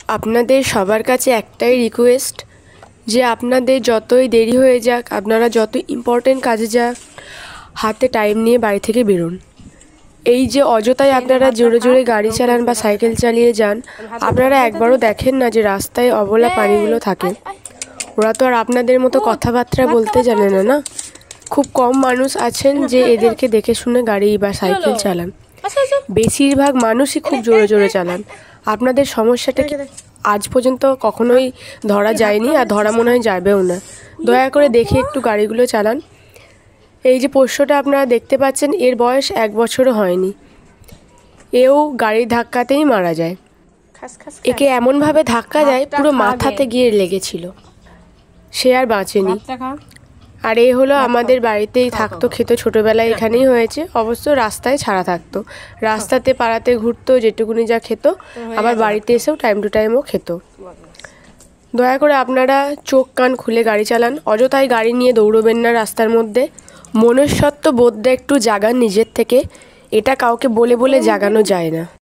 আপনাদের সবার কাছে একটাই রিকোয়েস্ট যে আপনাদের যতই দেরি হয়ে যাক, আপনারা যত ইম্পর্টেন্ট কাজে যাক, হাতে টাইম নিয়ে বাড়ি থেকে বেরোন। এই যে অযথায় আপনারা জোরে জোরে গাড়ি চালান বা সাইকেল চালিয়ে যান, আপনারা একবারও দেখেন না যে রাস্তায় অবলা প্রাণীগুলো থাকে। ওরা তো আর আপনাদের মতো কথাবার্তা বলতে জানে না, না? খুব কম মানুষ আছেন যে এদেরকে দেখে শুনে গাড়ি বা সাইকেল চালান। বেশিরভাগ মানুষই খুব জোরে জোরে চালান। আপনাদের সমস্যাটা আজ পর্যন্ত কখনোই ধরা যায়নি, আর ধরা মনে হয় যাবেও না। দয়া করে দেখে একটু গাড়িগুলো চালান। এই যে পোষ্যটা আপনারা দেখতে পাচ্ছেন, এর বয়স 1 বছরও হয়নি। এও গাড়ির ধাক্কাতেই মারা যায়। একে এমনভাবে ধাক্কা দেয় পুরো মাথাতে গিয়ে লেগেছিল, সে আর বাঁচেনি। আর এ হলো আমাদের বাড়িতেই থাকতো, খেত, ছোটোবেলায় এখানেই হয়েছে। অবশ্য রাস্তায় ছাড়া থাকতো, রাস্তাতে পাড়াতে ঘুরতো, যেটুকুনি যা খেত, আবার বাড়িতে এসেও টাইম টু টাইমও খেত। দয়া করে আপনারা চোখ কান খুলে গাড়ি চালান, অযথায় গাড়ি নিয়ে দৌড়বেন না রাস্তার মধ্যে। মনুষ্যত্ব বোধটা একটু জাগান নিজের থেকে, এটা কাউকে বলে বলে জাগানো যায় না।